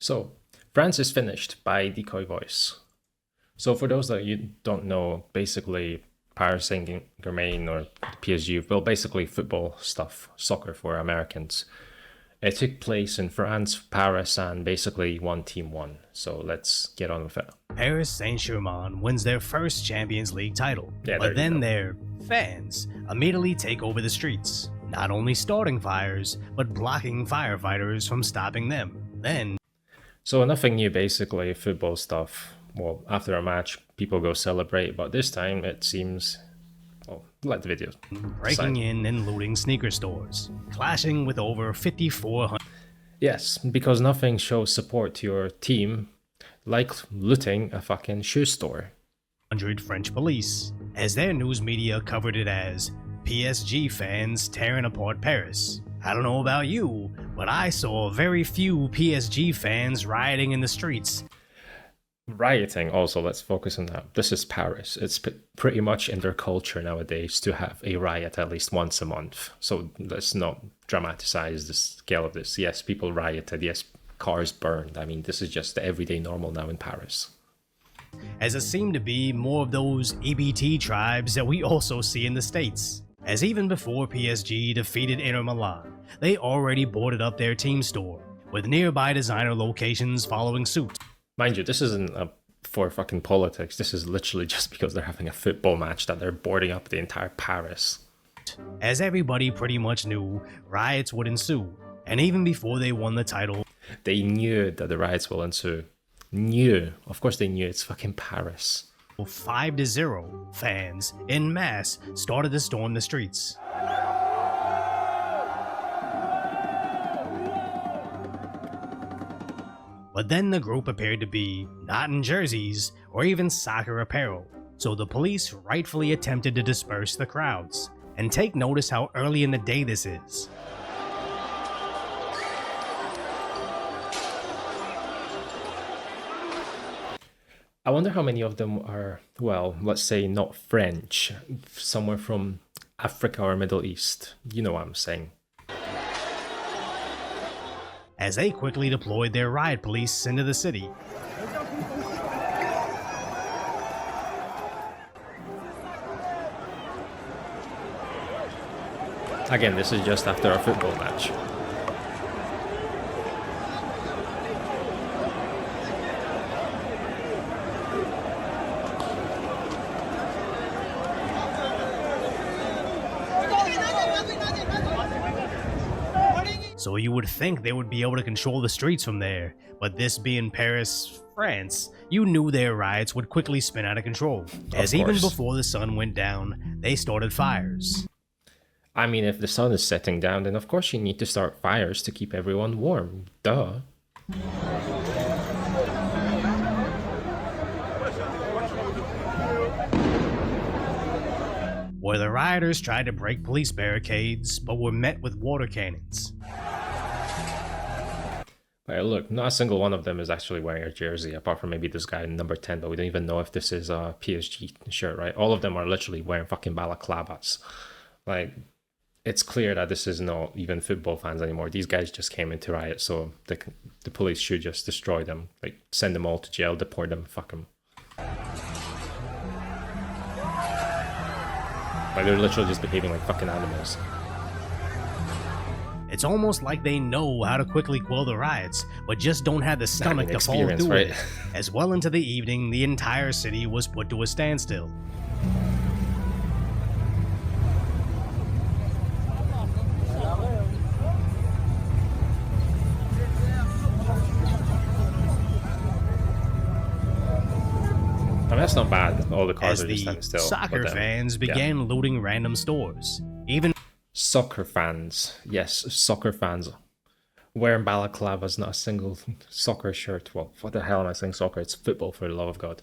So, France is finished by Decoy Voice. So, for those that you don't know, basically, Paris Saint-Germain or PSG, well, basically football stuff, soccer for Americans. It took place in France, Paris, and basically one team won. So, let's get on with it. Paris Saint-Germain wins their first Champions League title, Yeah, but there you then go. their fans immediately take over the streets, not only starting fires, but blocking firefighters from stopping them. Then, So nothing new, basically, football stuff. Well, after a match, people go celebrate, but this time it seems... Well, let the video breaking decide. in and looting sneaker stores, clashing with over 5,400 Yes, because nothing shows support to your team like looting a fucking shoe store. French police, as their news media covered it as PSG fans tearing apart Paris. I don't know about you, but I saw very few PSG fans rioting in the streets. Rioting, also, let's focus on that. This is Paris. It's pretty much in their culture nowadays to have a riot at least once a month. So let's not dramatize the scale of this. Yes, people rioted. Yes, cars burned. I mean, this is just the everyday normal now in Paris. As it seemed to be more of those EBT tribes that we also see in the States. As even before PSG defeated Inter Milan, they already boarded up their team store, with nearby designer locations following suit. Mind you, this isn't for fucking politics. This is literally just because they're having a football match that they're boarding up the entire Paris. As everybody pretty much knew, riots would ensue, and even before they won the title, They knew that the riots will ensue. Knew. Of course they knew. It's fucking Paris. 5-0 fans en masse started to storm the streets. But then the group appeared to be not in jerseys or even soccer apparel, so the police rightfully attempted to disperse the crowds. And take notice how early in the day this is. I wonder how many of them are, well, let's say not French, somewhere from Africa or Middle East. You know what I'm saying. As they quickly deployed their riot police into the city. Again, this is just after a football match. So you would think they would be able to control the streets from there, but this being Paris, France, you knew their riots would quickly spin out of control. As even before the sun went down, they started fires. I mean, if the sun is setting down, then of course you need to start fires to keep everyone warm. Duh. Where the rioters tried to break police barricades, but were met with water cannons. Right, look, not a single one of them is actually wearing a jersey, apart from maybe this guy number 10, but we don't even know if this is a PSG shirt, right? All of them are literally wearing fucking balaclavas. Like, it's clear that this is not even football fans anymore. These guys just came into riot, so the police should just destroy them. Like, send them all to jail, deport them, fuck them. Like, they're literally just behaving like fucking animals. It's almost like they know how to quickly quell the riots, but just don't have the stomach to follow through right? with it. As well into the evening, the entire city was put to a standstill. I mean, that's not bad. All the cars As are just the standing still. soccer but, fans began looting random stores. Even Soccer fans. Yes, soccer fans. Wearing balaclavas, not a single soccer shirt. Well, what the hell am I saying soccer? It's football, for the love of God.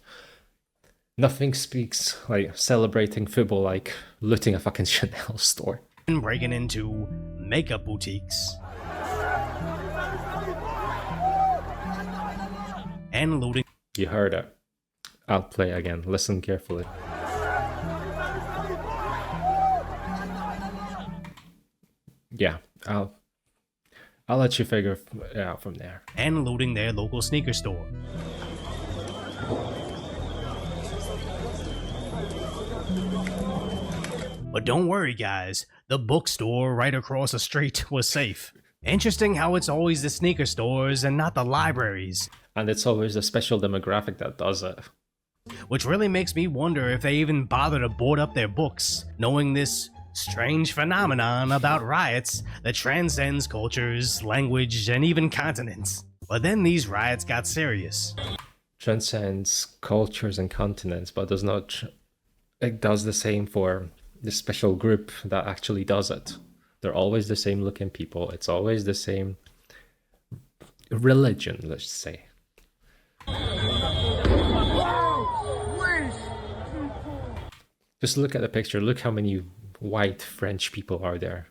Nothing speaks like celebrating football like looting a fucking Chanel store. breaking into makeup boutiques. And looting You heard it. I'll play again. Listen carefully. Yeah, I'll let you figure it out from there. and looting their local sneaker store. But don't worry guys, the bookstore right across the street was safe. Interesting how it's always the sneaker stores and not the libraries. And it's always a special demographic that does it. Which really makes me wonder if they even bother to board up their books, knowing this strange phenomenon about riots that transcends cultures, language, and even continents. But then these riots got serious. Transcends cultures and continents, but does not. It does the same for the special group that actually does it. They're always the same looking people. It's always the same religion, let's say. Just look at the picture. Look how many white French people are there.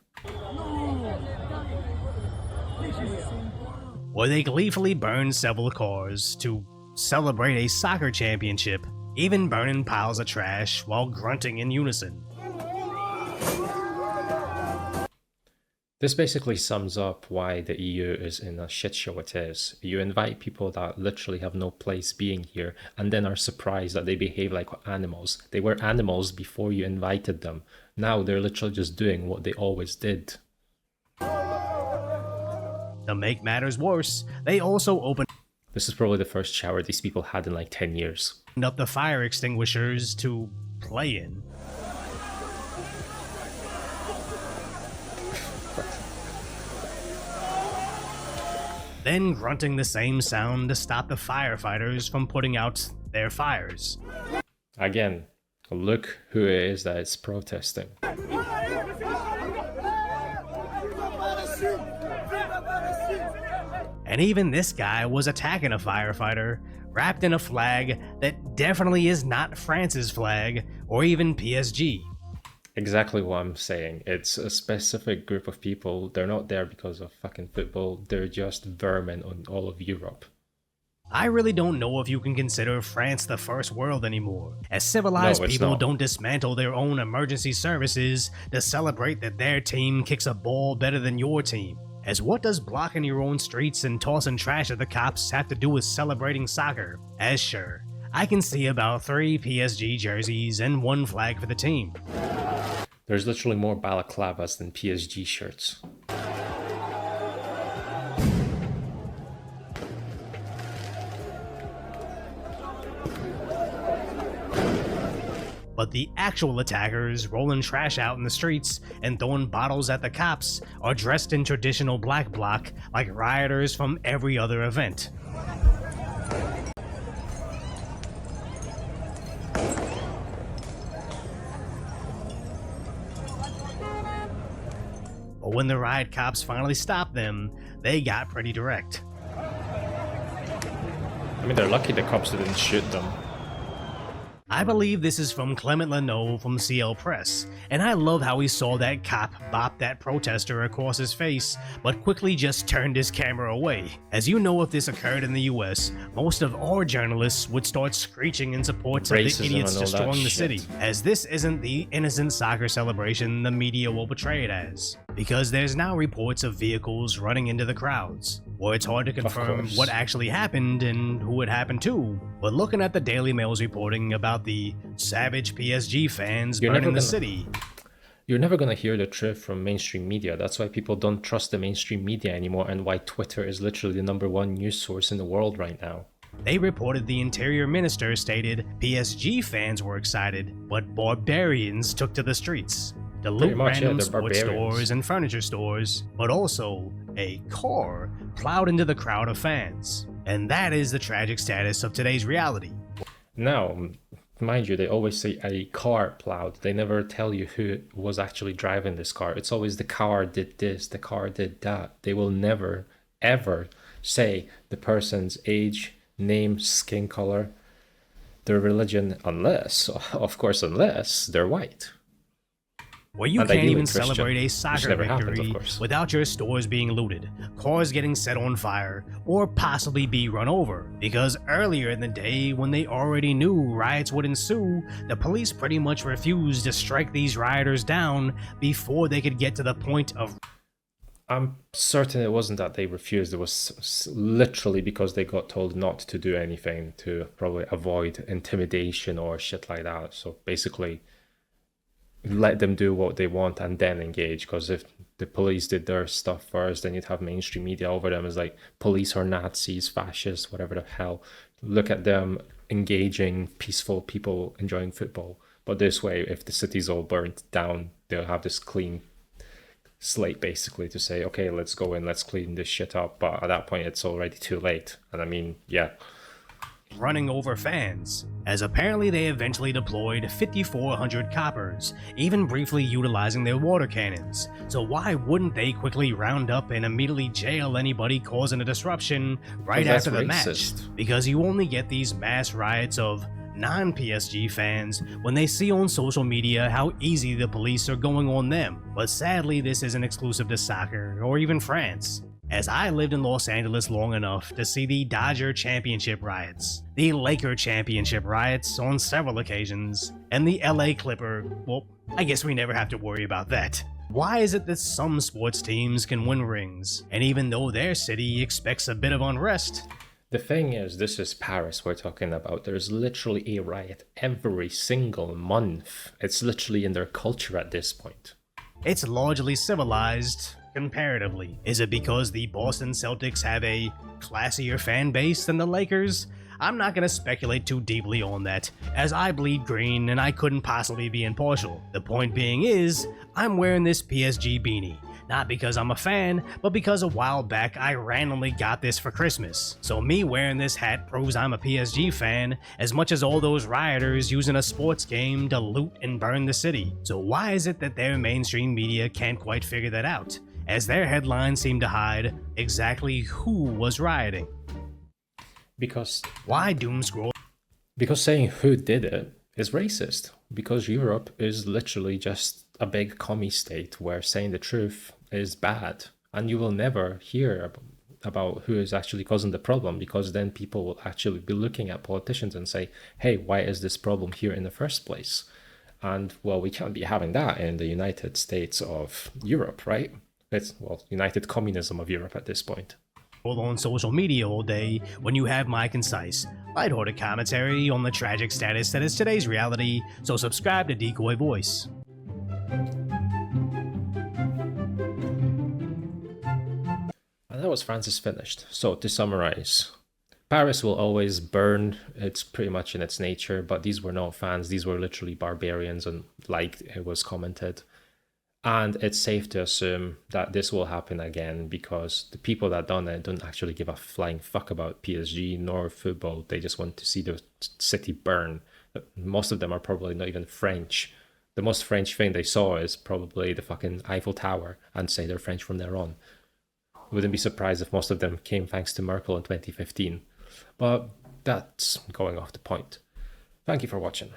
Where they gleefully burned several cars to celebrate a soccer championship, even burning piles of trash while grunting in unison. This basically sums up why the EU is in a shit show it is. You invite people that literally have no place being here and then are surprised that they behave like animals. They were animals before you invited them. Now they're literally just doing what they always did. To make matters worse, they also opened This is probably the first shower these people had in like 10 years. up the fire extinguishers to play in. Then grunting the same sound to stop the firefighters from putting out their fires. Again, look who it is that is protesting. And even this guy was attacking a firefighter, wrapped in a flag that definitely is not France's flag, or even PSG. Exactly what I'm saying. It's a specific group of people. They're not there because of fucking football. They're just vermin on all of Europe. I really don't know if you can consider France the first world anymore, as civilized No, it's people not. don't dismantle their own emergency services to celebrate that their team kicks a ball better than your team. As what does blocking your own streets and tossing trash at the cops have to do with celebrating soccer? As sure, I can see about 3 PSG jerseys and 1 flag for the team. There's literally more balaclavas than PSG shirts. But the actual attackers, rolling trash out in the streets and throwing bottles at the cops, are dressed in traditional black bloc like rioters from every other event. But when the riot cops finally stopped them, they got pretty direct. I mean, they're lucky the cops didn't shoot them. I believe this is from Clement Leno from CL Press, and I love how he saw that cop bop that protester across his face, but quickly just turned his camera away. As you know, if this occurred in the US, most of our journalists would start screeching in support of the Racism idiots and all that destroying the shit. city, as this isn't the innocent soccer celebration the media will portray it as. Because there's now reports of vehicles running into the crowds, where it's hard to confirm course. what actually happened and who it happened to. But looking at the Daily Mail's reporting about the savage PSG fans You're burning never the gonna- city, You're never going to hear the truth from mainstream media. That's why people don't trust the mainstream media anymore, and why Twitter is literally the #1 news source in the world right now. they reported the interior minister stated PSG fans were excited, but barbarians took to the streets to Pretty loot much, yeah, random they're sports barbarians. stores and furniture stores, but also a car plowed into the crowd of fans. And that is the tragic status of today's reality. Now, mind you, they always say a car plowed. They never tell you who was actually driving this car. It's always the car did this, the car did that. They will never, ever say the person's age, name, skin color, their religion, unless, of course, unless they're white. Where you And can't ideally even Christian, celebrate a which soccer never happens, of victory course. without your stores being looted, cars getting set on fire, or possibly be run over. Because earlier in the day, when they already knew riots would ensue, the police pretty much refused to strike these rioters down before they could get to the point of I'm certain it wasn't that they refused. It was literally because they got told not to do anything to probably avoid intimidation or shit like that. So basically, let them do what they want and then engage. Because if the police did their stuff first, then you'd have mainstream media over them as like police are Nazis, fascists, whatever the hell. Look at them engaging peaceful people enjoying football. But this way, if the city's all burnt down, they'll have this clean slate basically to say, okay, let's go in, let's clean this shit up. But at that point, it's already too late. And I mean, yeah. Running over fans, as apparently they eventually deployed 5,400 coppers, even briefly utilizing their water cannons. So why wouldn't they quickly round up and immediately jail anybody causing a disruption right after the match? Because you only get these mass riots of non-PSG fans when they see on social media how easy the police are going on them. But sadly, this isn't exclusive to soccer or even France, as I lived in Los Angeles long enough to see the Dodger Championship riots, the Laker Championship riots on several occasions, and the LA Clipper, well, I guess we never have to worry about that. Why is it that some sports teams can win rings, and even though their city expects a bit of unrest? The thing is, this is Paris we're talking about. There's literally a riot every single month. It's literally in their culture at this point. It's largely civilized, comparatively. Is it because the Boston Celtics have a classier fan base than the Lakers? I'm not going to speculate too deeply on that, as I bleed green and I couldn't possibly be impartial. The point being is, I'm wearing this PSG beanie. Not because I'm a fan, but because a while back I randomly got this for Christmas. So me wearing this hat proves I'm a PSG fan, as much as all those rioters using a sports game to loot and burn the city. So why is it that their mainstream media can't quite figure that out, as their headlines seem to hide exactly who was rioting? Because why doom scroll? Because saying who did it is racist. Because Europe is literally just a big commie state where saying the truth is bad, and you will never hear about who is actually causing the problem, because then people will actually be looking at politicians and say, hey, why is this problem here in the first place? And well, we can't be having that in the United States of Europe, right? It's, well, United Communism of Europe at this point. On social media all day when you have my concise, lighthearted commentary on the tragic status that is today's reality, so subscribe to Decoy Voice. And that was Francis finished. So to summarize, Paris will always burn. It's pretty much in its nature, but these were not fans. These were literally barbarians, and like it was commented. And it's safe to assume that this will happen again, because the people that done it don't actually give a flying fuck about PSG nor football. They just want to see the city burn. Most of them are probably not even French. The most French thing they saw is probably the fucking Eiffel Tower, and say they're French from there on. Wouldn't be surprised if most of them came thanks to Merkel in 2015. But that's going off the point. Thank you for watching.